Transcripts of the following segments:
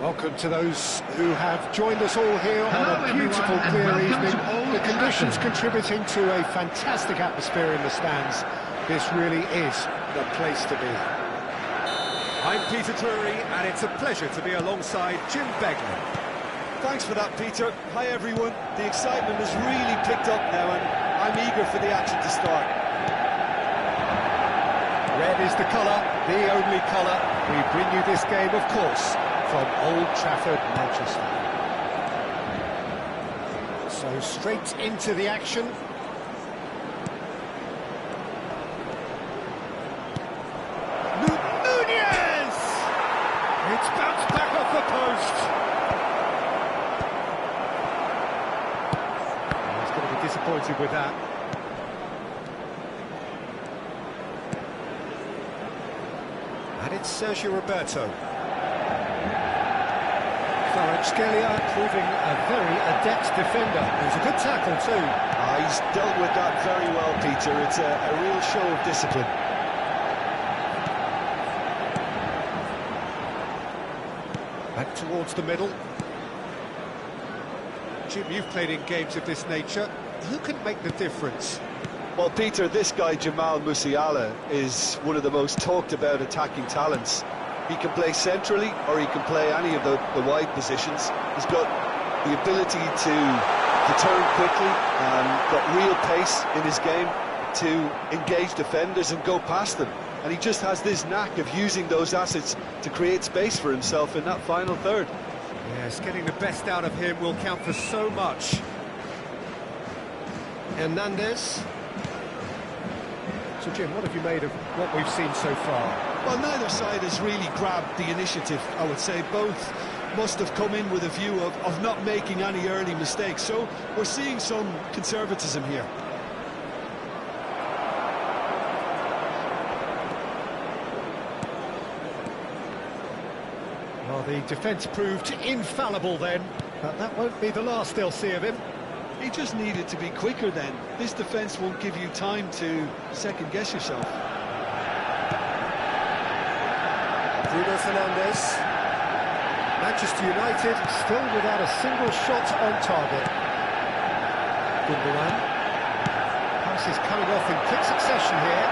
Welcome to those who have joined us all here on a beautiful, clear evening. The conditions contributing to a fantastic atmosphere in the stands. This really is the place to be. I'm Peter Drury, and it's a pleasure to be alongside Jim Begley. Thanks for that, Peter. Hi, everyone. The excitement has really picked up now, and I'm eager for the action to start. Red is the colour, the only colour. We bring you this game, of course, from Old Trafford, Manchester. So straight into the action. Nunez! It's bounced back off the post. He's going to be disappointed with that. And it's Sergio Roberto. Proving a very adept defender. It was a good tackle too. He's dealt with that very well, Peter. It's a real show of discipline. Back towards the middle. Jim, you've played in games of this nature. Who can make the difference? Well, Peter, this guy, Jamal Musiala, is one of the most talked about attacking talents. He can play centrally, or he can play any of the wide positions. He's got the ability to turn quickly and got real pace in his game to engage defenders and go past them. And he just has this knack of using those assets to create space for himself in that final third. Yes, getting the best out of him will count for so much. Hernandez. So, Jim, what have you made of what we've seen so far? Well, neither side has really grabbed the initiative, I would say. Both must have come in with a view of not making any early mistakes. So we're seeing some conservatism here. Well, the defence proved infallible then, but that won't be the last they'll see of him. He just needed to be quicker then. This defence won't give you time to second-guess yourself. Bruno Fernandes. Manchester United still without a single shot on target. Gundogan. Passes coming off in quick succession here.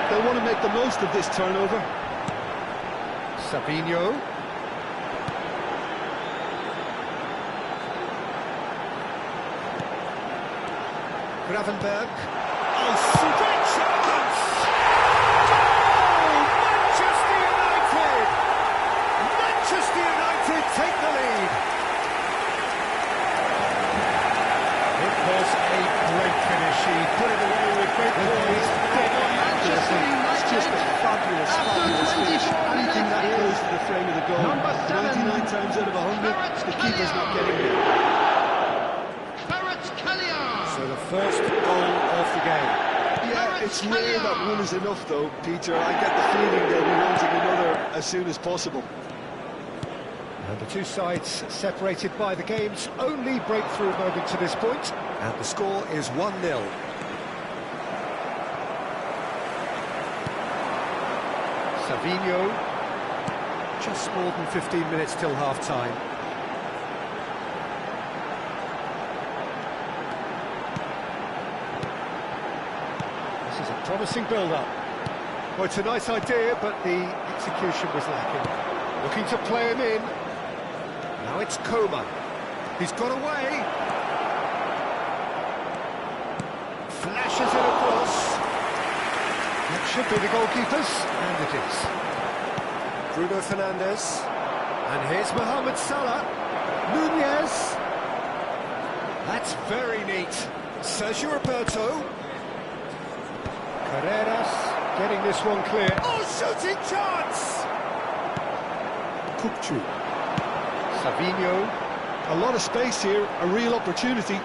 They want to make the most of this turnover. Sabinho. Gravenberg. Oh, great chance! Oh, Manchester United! Manchester United take the lead. It was a great finish. He put it away with great poise. Manchester United! It's just a fabulous finish. Anything that goes to the frame of the goal. 99 times out of 100, the keeper's not getting it. So the first goal of the game. Yeah, it's rare that one is enough though, Peter. I get the feeling they'll be wanting another as soon as possible. And the two sides separated by the game's only breakthrough moment to this point. And the score is 1-0. Sabinho. Just more than 15 minutes till half-time. Promising build-up. Well, it's a nice idea, but the execution was lacking. Looking to play him in. Now it's Coman. He's got away. Flashes it across. That should be the goalkeeper's, and it is. Bruno Fernandes. And here's Mohamed Salah. Nunez. That's very neat. Sergio Roberto. Carreras getting this one clear. Oh, shooting chance! Kupchu. Sabinho. A lot of space here, a real opportunity.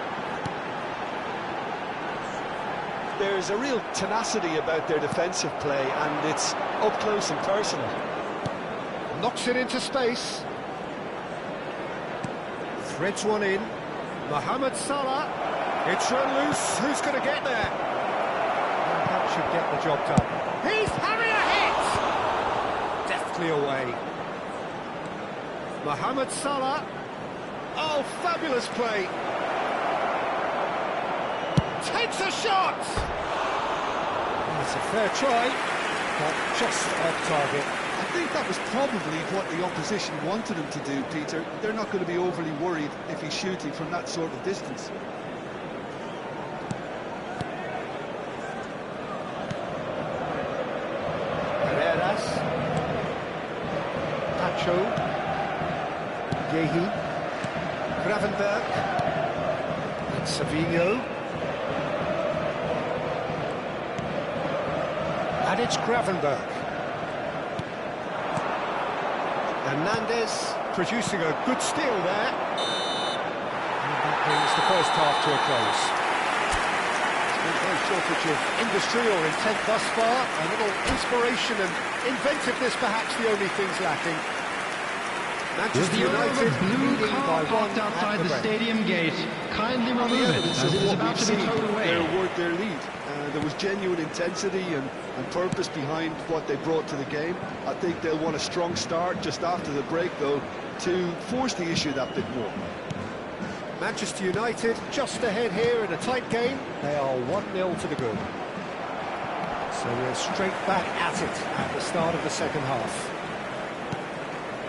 There's a real tenacity about their defensive play, and it's up close and personal. Knocks it into space. Threads one in. Mohamed Salah. It's run loose. Who's going to get there? That should get the job done. He's having a hit! Deftly away. Mohamed Salah. Oh, fabulous play. Takes a shot. It's a fair try, but just off target. I think that was probably what the opposition wanted him to do, Peter. They're not going to be overly worried if he's shooting from that sort of distance. Pacho, Yehi, Gravenberg, and Savinho. And it's Gravenberg. Hernandez producing a good steal there. And that brings the first half to a close. There's been no shortage of industry or intent thus far. A little inspiration and inventiveness perhaps the only things lacking. Manchester United blue car parked outside the stadium gate. Kindly remove it, as it is about to be towed away. They're worth their lead. There was genuine intensity and purpose behind what they brought to the game. I think they'll want a strong start just after the break, though, to force the issue that bit more. Manchester United just ahead here in a tight game. They are 1-0 to the good. So we're straight back at it at the start of the second half.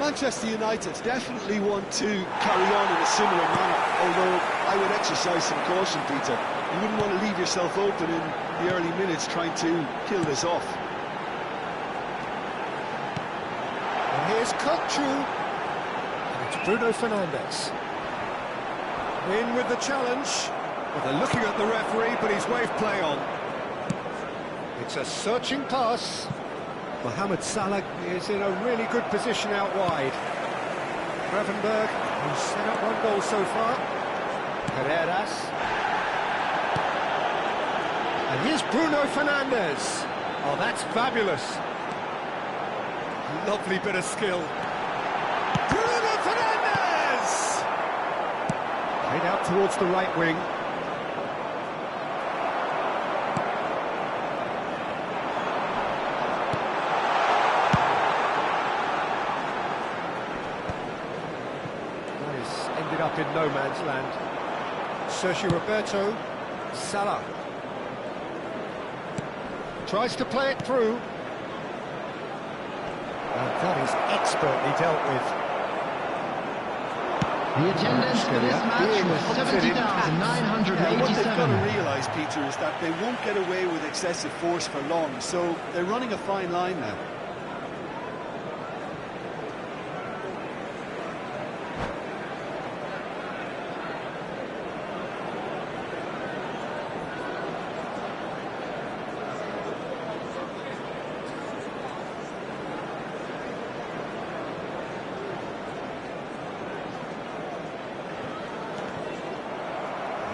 Manchester United definitely want to carry on in a similar manner, although I would exercise some caution, Peter. You wouldn't want to leave yourself open in the early minutes trying to kill this off. And here's Capim. And it's Bruno Fernandes. In with the challenge. Well, they're looking at the referee, but he's waved play on. It's a searching pass. Mohamed Salah is in a really good position out wide. Gravenberg, who's set up one goal so far. Carreras. And here's Bruno Fernandes. Oh, that's fabulous. Lovely bit of skill. Bruno Fernandes! Played out towards the right wing. Ended up in no man's land. Sergio Roberto, Salah. Tries to play it through. And that is expertly dealt with. The attendance for this match was 70,987. What they've got to realise, Peter, is that they won't get away with excessive force for long, so they're running a fine line now.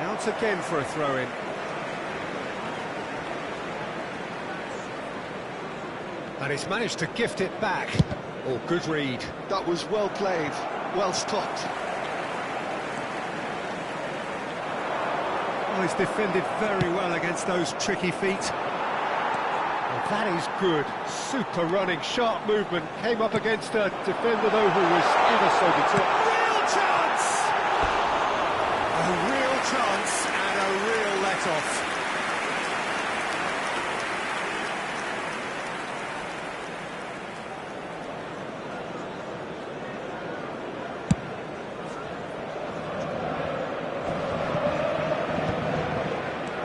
Out again for a throw-in. And he's managed to gift it back. Oh, good read. That was well played, well stopped. Oh, he's defended very well against those tricky feet. Well, that is good. Super running, sharp movement. Came up against a defender, though, who was ever so determined. Real chance! A real chance and a real let-off.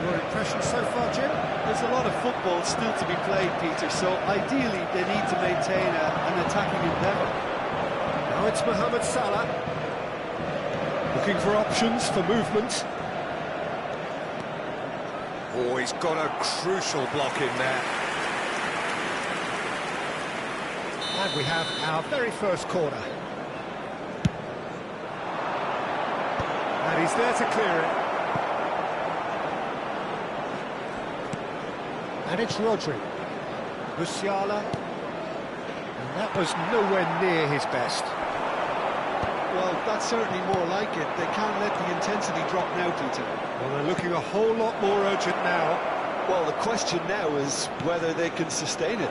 Your impression so far, Jim? There's a lot of football still to be played, Peter, so ideally they need to maintain an attacking endeavour. Now it's Mohamed Salah. Looking for options for movement. Oh, he's got a crucial block in there. And we have our very first corner. And he's there to clear it. And it's Rodri. Musiala. And that was nowhere near his best. Well, that's certainly more like it. They can't let the intensity drop now, Peter. Well, they're looking a whole lot more urgent now. Well, the question now is whether they can sustain it.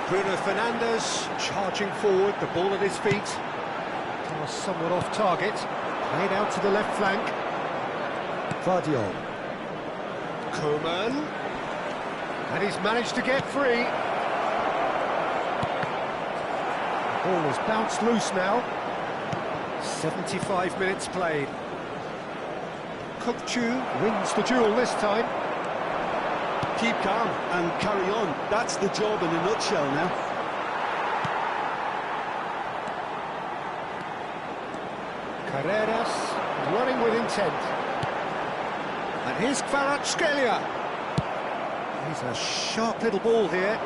Bruno Fernandes charging forward, the ball at his feet. Pass somewhat off target. Played out to the left flank. Vardiol. Coman. And he's managed to get free. The ball has bounced loose now. 75 minutes played. Kukçu wins the duel this time. Keep calm and carry on. That's the job in a nutshell now. Carreras running with intent. And here's Kvaratskhelia. He's a sharp little ball here.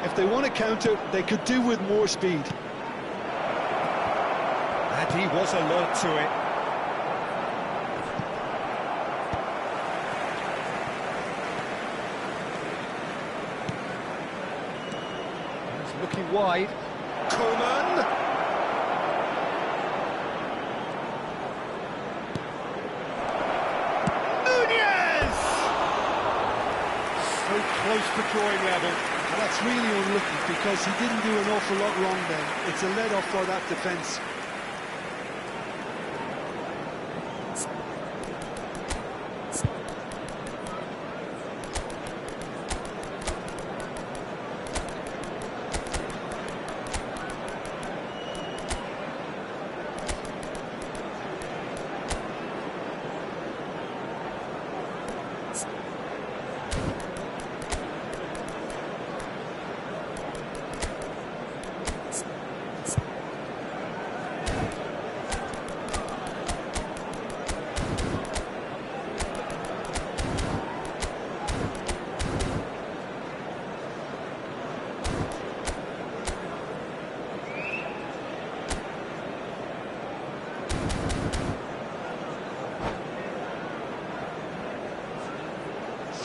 If they want to counter, they could do with more speed. And he was alert to it. He's looking wide. Coman. Close to drawing level. And that's really unlucky because he didn't do an awful lot wrong then. It's a let-off for that defence.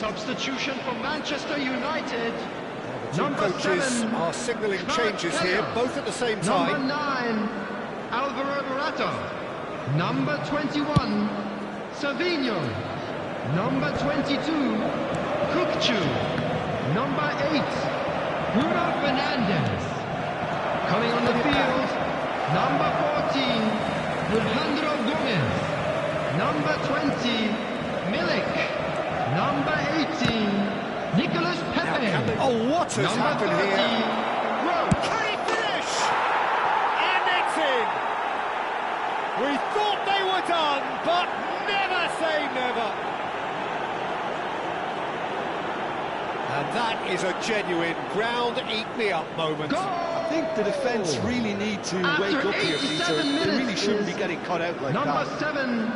Substitution for Manchester United. Number coaches 7 are signalling changes here, both at the same time. Number 9, Alvaro Morata. Number 21, Savinho. Number 22, Kukçu. Number 8, Bruno Fernandes. Coming on the field, number 14, Alejandro Gomez. Number 20, Milik. Number 18, Nicolas Pepe. Oh, what has happened 30, here? Can he finish? And it's in! We thought they were done, but never say never. And that is a genuine ground-eat-me-up moment. Goal! I think the defence really need to wake up here, Peter. They really shouldn't be getting cut out like number that. 7,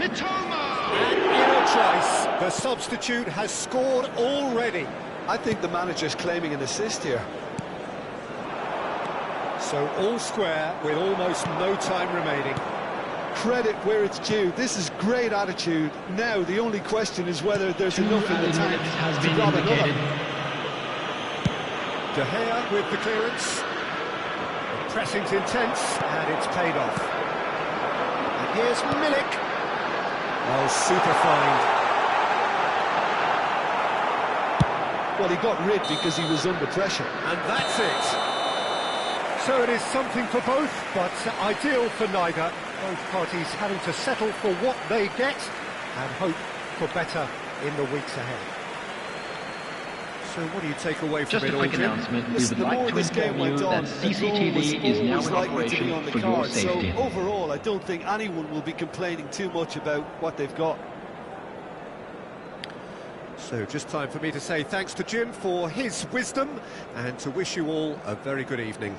Mitoma. And in a trice, the substitute has scored already. I think the manager's claiming an assist here. So all square with almost no time remaining. Credit where it's due. This is great attitude. Now the only question is whether there's enough in the tank to grab another. De Gea with the clearance. The pressing's intense and it's paid off. And here's Milik. Oh, super find. Well, he got rid because he was under pressure. And that's it. So it is something for both, but ideal for neither. Both parties having to settle for what they get and hope for better in the weeks ahead. So what do you take away from it all, Jim? Just a quick announcement. We Listen, would the more like to this game inform you went on, that the goal was CCTV is now always in likely to operation be on the for your card. So safety. overall, I don't think anyone will be complaining too much about what they've got. So just time for me to say thanks to Jim for his wisdom and to wish you all a very good evening.